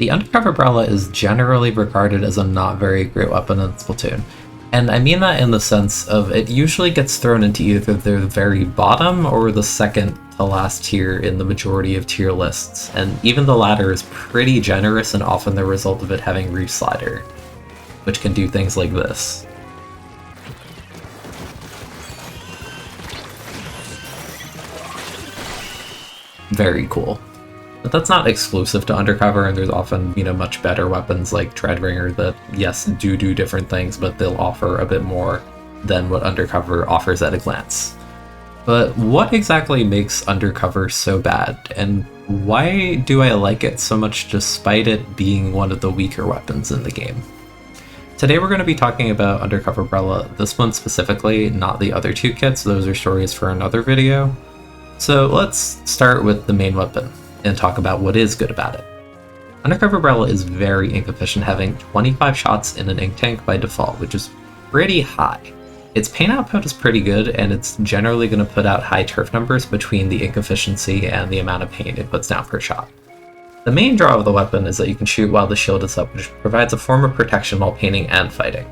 The Undercover Brella is generally regarded as a not very great weapon in Splatoon. And I mean that in the sense of it usually gets thrown into either the very bottom or the second to last tier in the majority of tier lists, and even the latter is pretty generous and often the result of it having Reefslider, which can do things like this. Very cool. But that's not exclusive to Undercover, and there's often, much better weapons like Dreadringer that, yes, do different things, but they'll offer a bit more than what Undercover offers at a glance. But what exactly makes Undercover so bad, and why do I like it so much despite it being one of the weaker weapons in the game? Today we're going to be talking about Undercover Brella, this one specifically, not the other two kits, those are stories for another video. So let's start with the main weapon and talk about what is good about it. Undercover Brella is very ink efficient, having 25 shots in an ink tank by default, which is pretty high. Its paint output is pretty good, and it's generally going to put out high turf numbers between the ink efficiency and the amount of paint it puts down per shot. The main draw of the weapon is that you can shoot while the shield is up, which provides a form of protection while painting and fighting.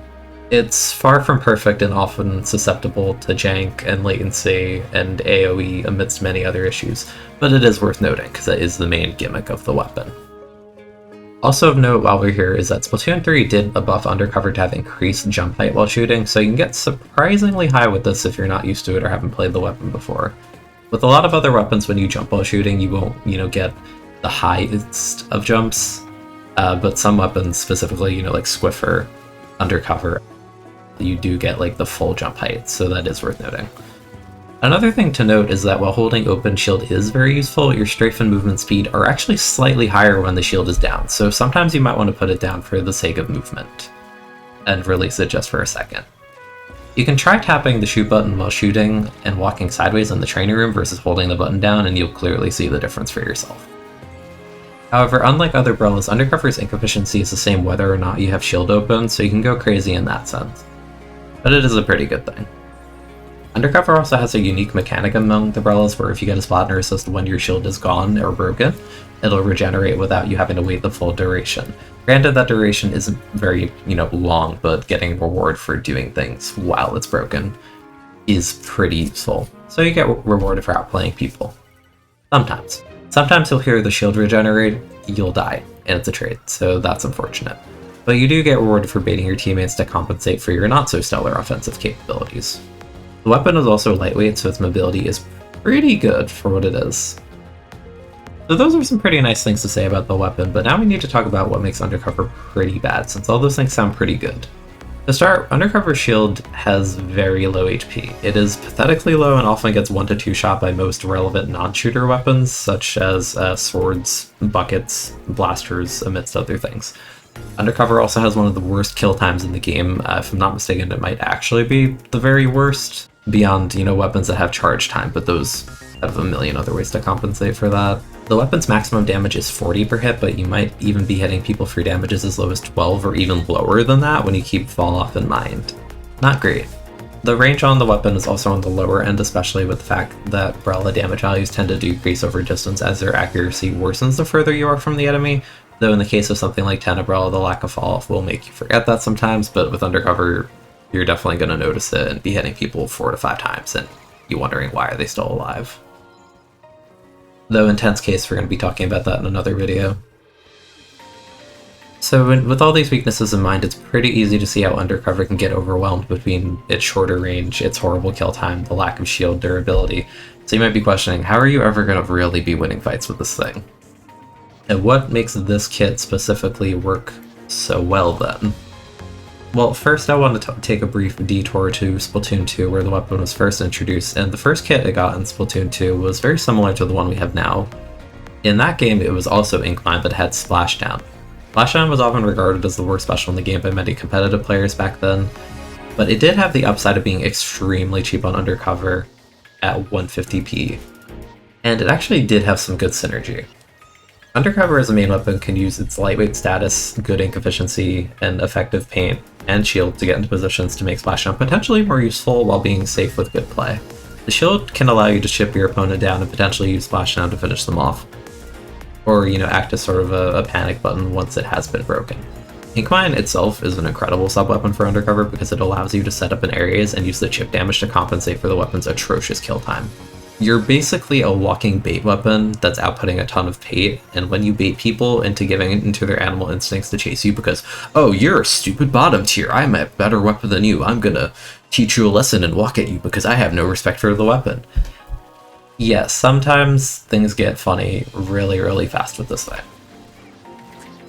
It's far from perfect and often susceptible to jank and latency and AoE amidst many other issues, but it is worth noting because that is the main gimmick of the weapon. Also of note while we're here is that Splatoon 3 did buff Undercover to have increased jump height while shooting, so you can get surprisingly high with this if you're not used to it or haven't played the weapon before. With a lot of other weapons, when you jump while shooting, you won't, get the highest of jumps, but some weapons, specifically, like Squiffer, Undercover, you do get like the full jump height, so that is worth noting. Another thing to note is that while holding open shield is very useful, your strafe and movement speed are actually slightly higher when the shield is down, so sometimes you might want to put it down for the sake of movement and release it just for a second. You can try tapping the shoot button while shooting and walking sideways in the training room versus holding the button down, and you'll clearly see the difference for yourself. However, unlike other Brellas, Undercover's ink efficiency is the same whether or not you have shield open, so you can go crazy in that sense. But it is a pretty good thing. Undercover also has a unique mechanic among the Brellas where if you get a Splatner assist when your shield is gone or broken, it'll regenerate without you having to wait the full duration. Granted, that duration isn't very, long, but getting a reward for doing things while it's broken is pretty useful. So you get rewarded for outplaying people. Sometimes. Sometimes you'll hear the shield regenerate, you'll die, and it's a trade, so that's unfortunate. But you do get rewarded for baiting your teammates to compensate for your not-so-stellar offensive capabilities. The weapon is also lightweight, so its mobility is pretty good for what it is. So those are some pretty nice things to say about the weapon, but now we need to talk about what makes Undercover pretty bad, since all those things sound pretty good. To start, Undercover Shield has very low HP. It is pathetically low and often gets 1 to 2 shot by most relevant non-shooter weapons, such as swords, buckets, blasters, amidst other things. Undercover also has one of the worst kill times in the game. If I'm not mistaken, it might actually be the very worst, beyond, weapons that have charge time, but those have a million other ways to compensate for that. The weapon's maximum damage is 40 per hit, but you might even be hitting people for damages as low as 12 or even lower than that when you keep fall off in mind. Not great. The range on the weapon is also on the lower end, especially with the fact that Brella damage values tend to decrease over distance as their accuracy worsens the further you are from the enemy, though in the case of something like Brella, the lack of fall off will make you forget that sometimes, but with Undercover, you're definitely going to notice it and be hitting people 4 to 5 times and you wondering why are they still alive. Though intense case, we're going to be talking about that in another video. So with all these weaknesses in mind, it's pretty easy to see how Undercover can get overwhelmed between its shorter range, its horrible kill time, the lack of shield durability. So you might be questioning, how are you ever going to really be winning fights with this thing? And what makes this kit specifically work so well then? Well, first I want to take a brief detour to Splatoon 2, where the weapon was first introduced, and the first kit it got in Splatoon 2 was very similar to the one we have now. In that game, it was also Inkmine, but had Splashdown. Splashdown was often regarded as the worst special in the game by many competitive players back then, but it did have the upside of being extremely cheap on Undercover at 150p, and it actually did have some good synergy. Undercover as a main weapon can use its lightweight status, good ink efficiency, and effective paint and shield to get into positions to make Splashdown potentially more useful while being safe with good play. The shield can allow you to chip your opponent down and potentially use Splashdown to finish them off. or, you know, act as sort of a panic button once it has been broken. Inkmine itself is an incredible sub-weapon for Undercover because it allows you to set up in areas and use the chip damage to compensate for the weapon's atrocious kill time. You're basically a walking bait weapon that's outputting a ton of bait, and when you bait people into giving into their animal instincts to chase you because, oh, you're a stupid bottom tier, I'm a better weapon than you, I'm gonna teach you a lesson and walk at you because I have no respect for the weapon. Yes, sometimes things get funny really fast with this thing.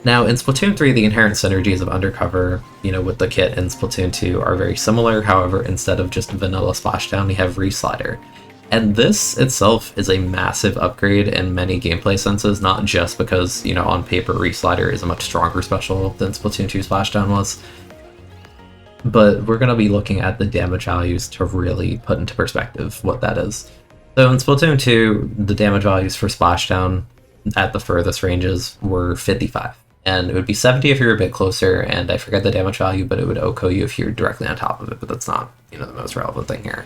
Now, in Splatoon 3, the inherent synergies of Undercover, you know, with the kit in Splatoon 2 are very similar. However, instead of just vanilla Splashdown, we have Reefslider. And this itself is a massive upgrade in many gameplay senses, not just because, you know, on paper Reefslider is a much stronger special than Splatoon 2 Splashdown was, but we're going to be looking at the damage values to really put into perspective what that is. So in Splatoon 2, the damage values for Splashdown at the furthest ranges were 55. And it would be 70 if you're a bit closer, and I forget the damage value, but it would OHKO you if you're directly on top of it, but that's not, you know, the most relevant thing here.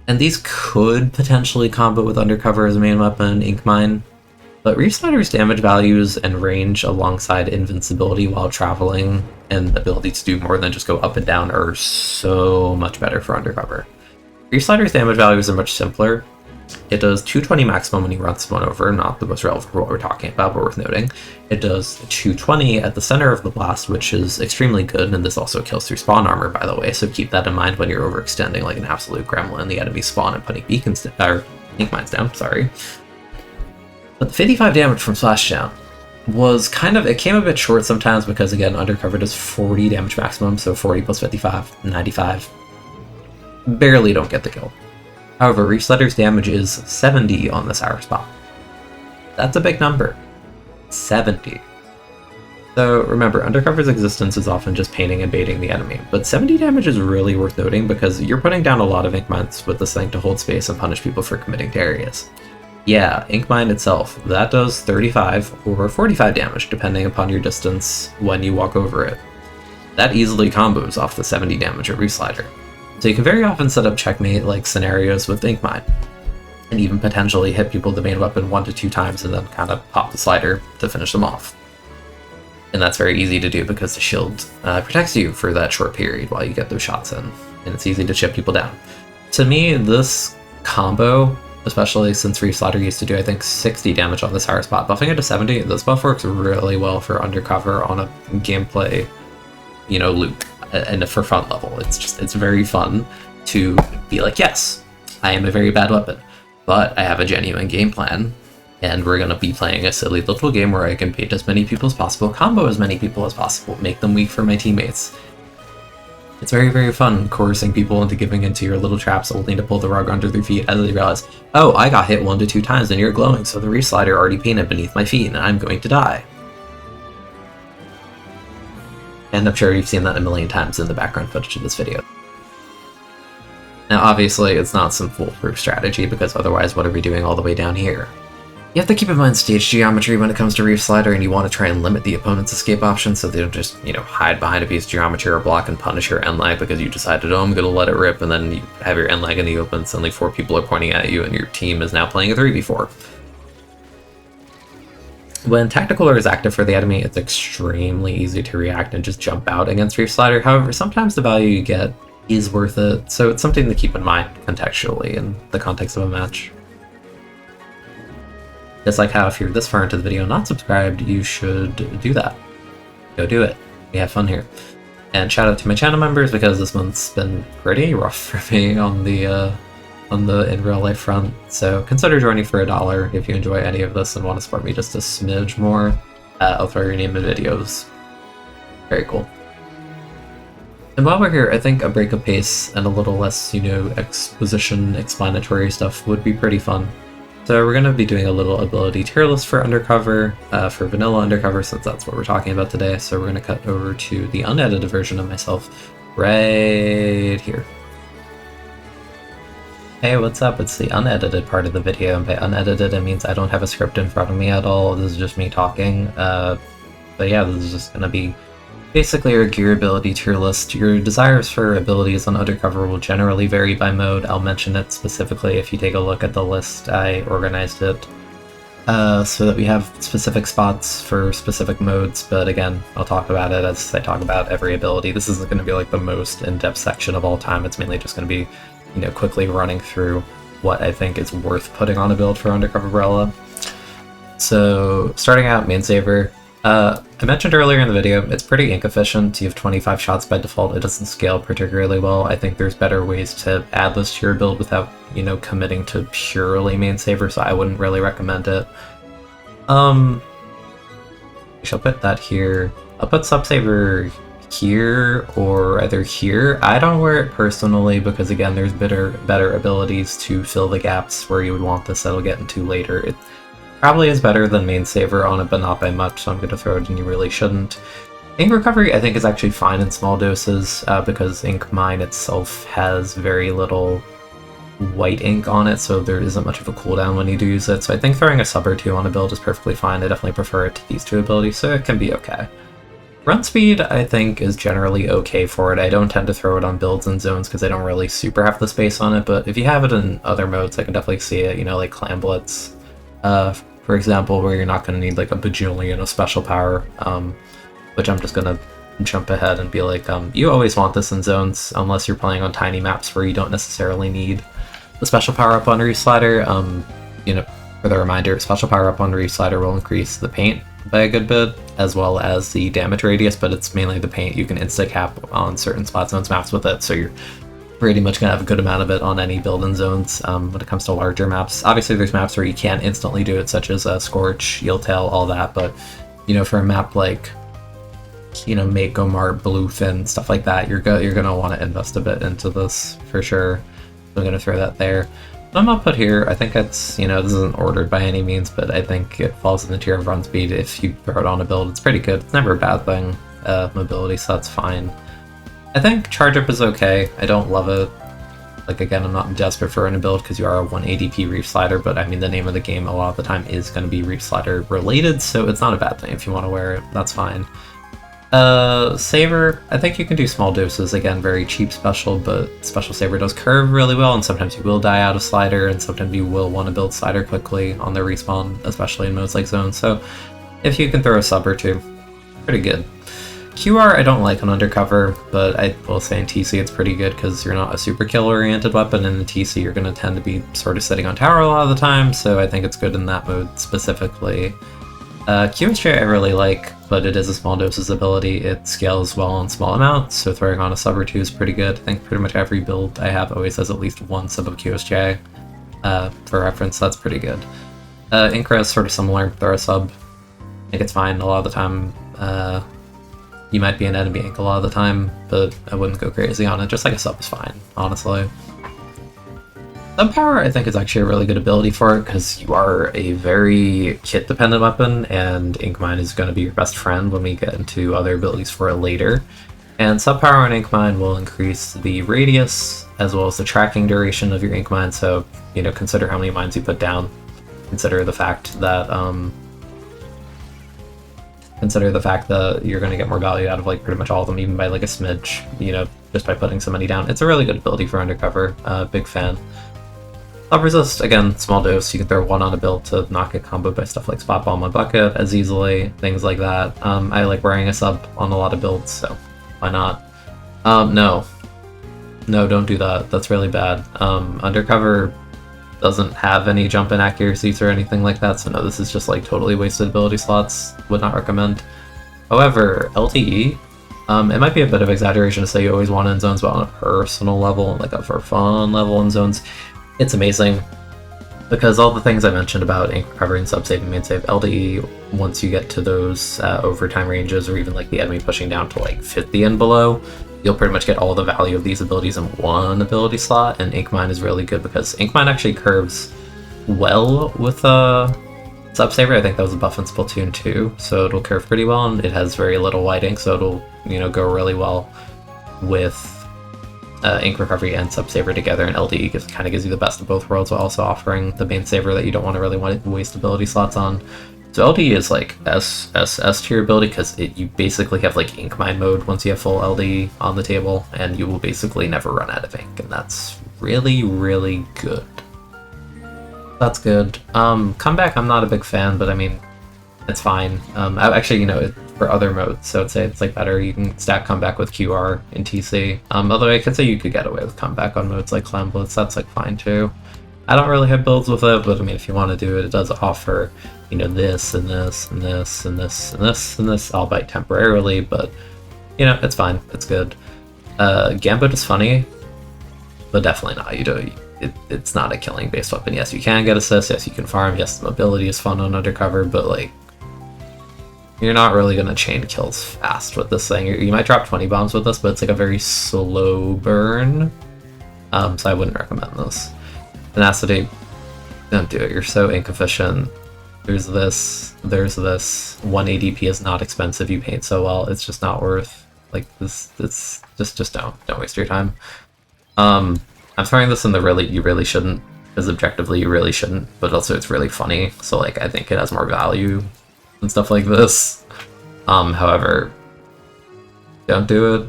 And these could potentially combo with Undercover as a main weapon, Inkmine, but Reefslider's damage values and range alongside invincibility while traveling and the ability to do more than just go up and down are so much better for Undercover. Reefslider's damage values are much simpler. It does 220 maximum when you run someone over, not the most relevant for what we're talking about, but worth noting. It does 220 at the center of the blast, which is extremely good, and this also kills through spawn armor, by the way, so keep that in mind when you're overextending like an absolute gremlin, the enemy spawn and putting beacons or Inkmines down, sorry. But the 55 damage from Splashdown was kind of, it came a bit short sometimes because, again, Undercover does 40 damage maximum, so 40 plus 55, 95. Barely don't get the kill. However, Reefslider's damage is 70 on the sour spot. That's a big number. 70. So remember, Undercover's existence is often just painting and baiting the enemy, but 70 damage is really worth noting because you're putting down a lot of Inkmines with this thing to hold space and punish people for committing to areas. Yeah, Inkmine itself, that does 35 or 45 damage depending upon your distance when you walk over it. That easily combos off the 70 damage of Reefslider. So you can very often set up checkmate-like scenarios with Inkmine, and even potentially hit people with the main weapon 1 to 2 times and then kind of pop the slider to finish them off. And that's very easy to do because the shield protects you for that short period while you get those shots in, and it's easy to chip people down. To me, this combo, especially since Reefslider used to do, I think, 60 damage on this higher spot, buffing it to 70, this buff works really well for Undercover on a gameplay, you know, loop. And for fun level, it's very fun to be like, yes, I am a very bad weapon, but I have a genuine game plan, and we're gonna be playing a silly little game where I can bait as many people as possible, combo as many people as possible, make them weak for my teammates. It's very fun coercing people into giving into your little traps only to pull the rug under their feet as they realize, oh, I got hit 1 to 2 times and you're glowing, so the Reefslider already painted beneath my feet and I'm going to die. And I'm sure you've seen that a million times in the background footage of this video. Now obviously it's not some foolproof strategy because otherwise what are we doing all the way down here? You have to keep in mind stage geometry when it comes to Reefslider, and you want to try and limit the opponent's escape options so they don't just, you know, hide behind a piece of geometry or block and punish your end lag because you decided, oh, I'm going to let it rip, and then you have your end lag in the open, suddenly 4 people are pointing at you and your team is now playing a 3v4. When Tactical Lure is active for the enemy, it's extremely easy to react and just jump out against Reefslider. However, sometimes the value you get is worth it, so it's something to keep in mind contextually in the context of a match. Just like how if you're this far into the video not subscribed, you should do that. Go do it. We have fun here. And shout out to my channel members because this month's been pretty rough for me on the in real life front, so consider joining for $1 if you enjoy any of this and want to support me just a smidge more. I'll throw your name in videos. Very cool. And while we're here, I think a break of pace and a little less, you know, exposition, explanatory stuff would be pretty fun. So we're going to be doing a little ability tier list for Undercover, for vanilla Undercover, since that's what we're talking about today. So we're going to cut over to the unedited version of myself right here. Hey, what's up? It's the unedited part of the video, and by unedited it means I don't have a script in front of me at all. This is just me talking. But yeah, this is just gonna be basically your gear ability tier list. Your desires for abilities on Undercover will generally vary by mode. I'll mention it specifically if you take a look at the list. I organized it so that we have specific spots for specific modes, but again, I'll talk about it as I talk about every ability. This isn't going to be like the most in-depth section of all time. It's mainly just going to be, quickly running through what I think is worth putting on a build for Undercover Brella. So, starting out, main saver. I mentioned earlier in the video, it's pretty ink efficient. You have 25 shots by default. It doesn't scale particularly well. I think there's better ways to add this to your build without, committing to purely main saver, so I wouldn't really recommend it. I shall put that here. I'll put Subsaver here or either here. I don't wear it personally because, again, there's better abilities to fill the gaps where you would want this that I'll get into later. It probably is better than main saver on it, but not by much, so I'm going to throw it in. You really shouldn't. Ink recovery, I think, is actually fine in small doses because ink mine itself has very little white ink on it, so there isn't much of a cooldown when you do use it. So I think throwing a sub or two on a build is perfectly fine. I definitely prefer it to these two abilities, so it can be okay. Run speed, I think, is generally okay for it. I don't tend to throw it on builds and zones because I don't really super have the space on it, but if you have it in other modes, I can definitely see it, like Clam Blitz, for example, where you're not going to need like a bajillion of special power, which I'm just going to jump ahead and be like, you always want this in zones unless you're playing on tiny maps where you don't necessarily need the special power up on Reefslider. For the reminder, special power up on Reefslider will increase the paint by a good bit, as well as the damage radius, but it's mainly the paint. You can insta-cap on certain spot zones maps with it, so you're pretty much going to have a good amount of it on any build in zones when it comes to larger maps. Obviously, there's maps where you can't instantly do it, such as Scorch, Yieldtail, all that, but, for a map like, Mako Mart, Bluefin, stuff like that, you're going to want to invest a bit into this, for sure. I'm going to throw that there. I'm going to put here, I think it's, this isn't ordered by any means, but I think it falls in the tier of run speed. If you throw it on a build, it's pretty good. It's never a bad thing. Mobility, so that's fine. I think charge up is okay. I don't love it. Like, again, I'm not desperate for a build because you are a 180p Reefslider, but I mean, the name of the game a lot of the time is going to be Reefslider related, so it's not a bad thing if you want to wear it. That's fine. Saver, I think you can do small doses. Again, very cheap special, but special saver does curve really well, and sometimes you will die out of slider, and sometimes you will want to build slider quickly on their respawn, especially in modes like zone. So if you can throw a sub or two, pretty good. QR I don't like on Undercover, but I will say in TC it's pretty good because you're not a super kill-oriented weapon, and in TC you're going to tend to be sort of sitting on tower a lot of the time, so I think it's good in that mode specifically. QSJ I really like, but it is a small doses ability. It scales well in small amounts, so throwing on a sub or two is pretty good. I think pretty much every build I have always has at least one sub of QSJ. For reference, that's pretty good. Incra is sort of similar, throw a sub. I think it's fine a lot of the time. You might be an enemy ink a lot of the time, but I wouldn't go crazy on it. Just like a sub is fine, honestly. Sub power, I think, is actually a really good ability for it because you are a very kit-dependent weapon, and Ink Mine is going to be your best friend when we get into other abilities for it later. And sub power on Ink Mine will increase the radius as well as the tracking duration of your Ink Mine. So, consider how many mines you put down. Consider the fact that you're going to get more value out of like pretty much all of them, even by like a smidge, just by putting so many down. It's a really good ability for Undercover. Big fan. Sub Resist, again, small dose. You can throw one on a build to not get comboed by stuff like Spot Bomb on Bucket as easily, things like that. I like wearing a sub on a lot of builds, so why not? No, don't do that. That's really bad. Undercover doesn't have any jump in accuracies or anything like that, so no, this is just like totally wasted ability slots. Would not recommend. However, LTE, it might be a bit of exaggeration to say you always want it in zones, but on a personal level, like a for fun level in zones, it's amazing. Because all the things I mentioned about ink recovery and sub-save and main save, LTE, once you get to those overtime ranges, or even like the enemy pushing down to like 50 and below, you'll pretty much get all the value of these abilities in one ability slot, and Ink Mine is really good because Ink Mine actually curves well with Sub-Saver. I think that was a buff in Splatoon 2, so it'll curve pretty well, and it has very little white ink, so it'll go really well with Ink Recovery and Sub-Saver together, and LDE kind of gives you the best of both worlds while also offering the main saver that you don't want to waste ability slots on. So LDE is like S tier ability because you basically have like Ink Mine mode once you have full LDE on the table, and you will basically never run out of ink, and that's really, really good. That's good. Comeback, I'm not a big fan, but I mean, it's fine. Actually, you know, for other modes, so I'd say it's like better. You can stack comeback with QR in TC. Although I could say you could get away with comeback on modes like Clan Blitz, that's like fine too. I don't really have builds with it, but I mean, if you want to do it, it does offer, you know, this and this and this and this and this and this, albeit temporarily, but you know, it's fine. It's good. Gambit is funny, but definitely not. You know, it's not a killing based weapon. Yes, you can get assists. Yes, you can farm. Yes, the mobility is fun on Undercover, but like, you're not really gonna chain kills fast with this thing. You might drop 20 bombs with this, but it's like a very slow burn. So I wouldn't recommend this. Tenacity, don't do it. You're so inefficient. There's this. 1 ADP is not expensive. You paint so well. It's just not worth. Like this. It's just don't waste your time. I'm throwing this in the you really shouldn't, because objectively you really shouldn't, but also it's really funny, so like I think it has more value and stuff like this. However, don't do it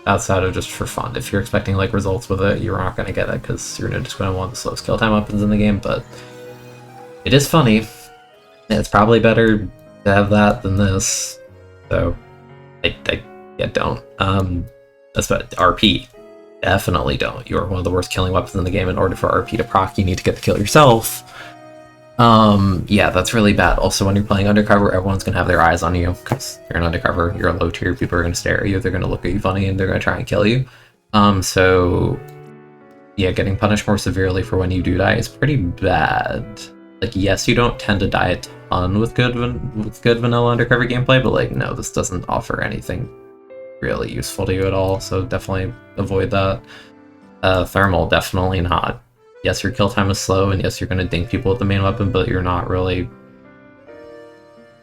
outside of just for fun. If you're expecting like results with it, you're not going to get it, because you're just going to want the slowest kill time weapons in the game, but it is funny. It's probably better to have that than this, so yeah, don't. That's about RP. Definitely don't. You're one of the worst killing weapons in the game. In order for RP to proc, you need to get the kill yourself. Yeah, that's really bad. Also, when you're playing Undercover, everyone's gonna have their eyes on you, because you're an Undercover, you're a low tier, people are gonna stare at you, they're gonna look at you funny, and they're gonna try and kill you. So yeah, getting punished more severely for when you do die is pretty bad. Like, yes, you don't tend to die a ton with good vanilla Undercover gameplay, but like, no, this doesn't offer anything really useful to you at all, so definitely avoid that. Thermal, definitely not. Yes, your kill time is slow, and yes, you're going to dink people with the main weapon, but you're not really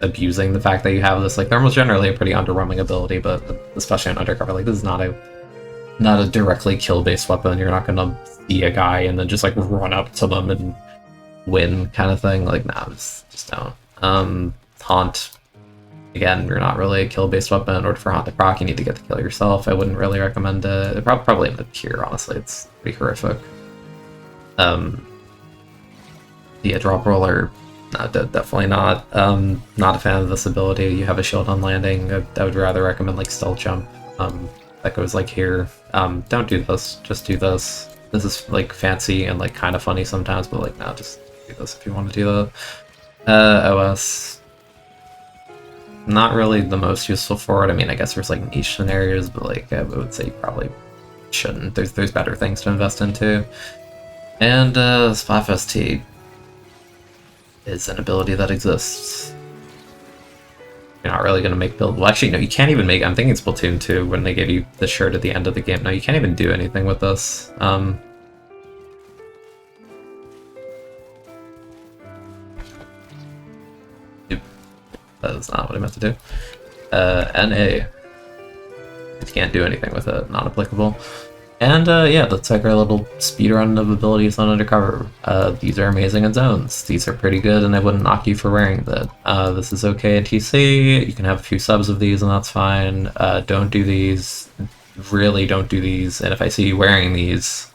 abusing the fact that you have this. Like, Thermal's generally a pretty underwhelming ability, but especially in Undercover, like, this is not a directly kill-based weapon. You're not going to see a guy and then just, like, run up to them and win kind of thing. Like, nah, just don't. Haunt, again, you're not really a kill-based weapon. In order for Haunt to proc, you need to get the kill yourself. I wouldn't really recommend it. Probably in the tier, honestly. It's pretty horrific. Yeah, Drop Roller, no, definitely not. Not a fan of this ability. You have a shield on landing. I would rather recommend like Stealth Jump. That goes like here. Don't do this. Just do this. This is like fancy and like kind of funny sometimes, but like no, just do this if you want to do that. OS, not really the most useful for it. I mean, I guess there's like niche scenarios, but like I would say you probably shouldn't. There's better things to invest into. And Splatfest T is an ability that exists. You're not really going to make build. Well, actually, no, you can't even make. I'm thinking Splatoon 2 when they give you the shirt at the end of the game. No, you can't even do anything with this. That is not what I meant to do. NA. You can't do anything with it. Not applicable. And yeah, let's take our little speedrun of abilities on Undercover. These are amazing in zones. These are pretty good, and I wouldn't knock you for wearing that. This is okay in TC. You can have a few subs of these, and that's fine. Don't do these. Really don't do these. And if I see you wearing these,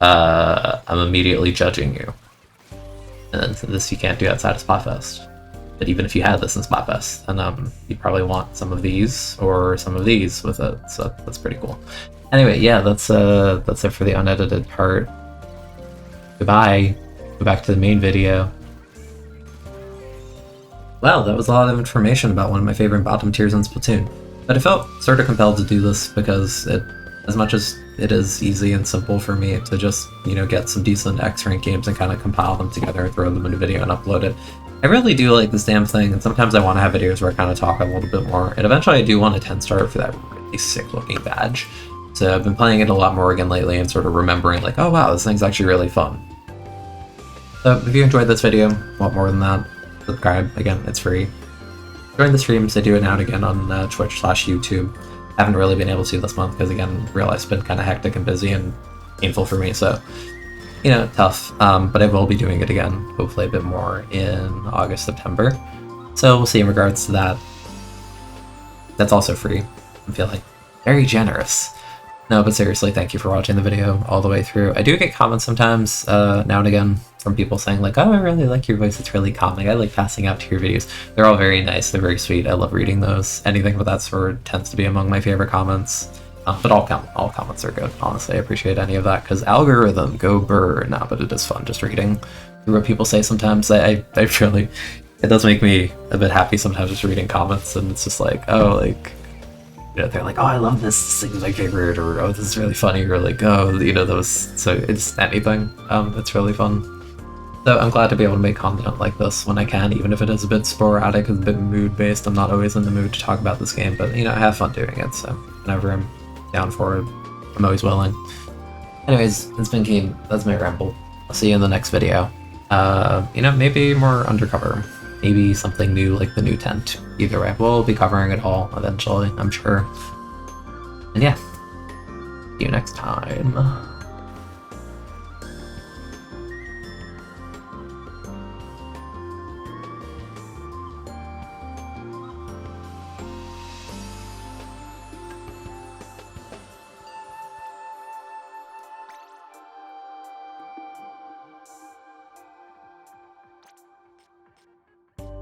I'm immediately judging you. And this you can't do outside of Splatfest. But even if you had this in Splatfest, then you probably want some of these or some of these with it. So that's pretty cool. Anyway, yeah, that's it for the unedited part. Goodbye. Go back to the main video. Well, that was a lot of information about one of my favorite bottom tiers in Splatoon. But I felt sort of compelled to do this because as much as it is easy and simple for me to just, you know, get some decent X-rank games and kind of compile them together and throw them in a video and upload it, I really do like this damn thing, and sometimes I want to have videos where I kind of talk a little bit more, and eventually I do want a 10-star for that really sick-looking badge. So I've been playing it a lot more again lately and sort of remembering like, oh wow, this thing's actually really fun. So if you enjoyed this video, want more than that, subscribe. Again, it's free. Join the streams. I do it now and again on Twitch/YouTube. Haven't really been able to this month because again, real life's been kind of hectic and busy and painful for me, so you know, tough. But I will be doing it again, hopefully a bit more in August, September. So we'll see in regards to that. That's also free. I'm feeling very generous. No, but seriously, thank you for watching the video all the way through. I do get comments sometimes, now and again, from people saying like, oh, I really like your voice, it's really calming, I like passing out to your videos. They're all very nice, they're very sweet, I love reading those. Anything of that sort tends to be among my favorite comments. But all comments are good, honestly, I appreciate any of that, because algorithm, go burr. Nah, but it is fun just reading through what people say sometimes. I really, it does make me a bit happy sometimes just reading comments, and it's just like, oh, like, you know, they're like, oh, I love this thing is my favorite, or oh, this is really funny, or like, oh, you know, those, so it's anything. It's really fun. So I'm glad to be able to make content like this when I can, even if it is a bit sporadic, it's a bit mood-based. I'm not always in the mood to talk about this game, but, you know, I have fun doing it, so whenever I'm down for it, I'm always willing. Anyways, it's been Keen. That's my ramble. I'll see you in the next video. You know, maybe more Undercover. Maybe something new like the new tent. Either way, we'll be covering it all eventually, I'm sure. And yeah, see you next time.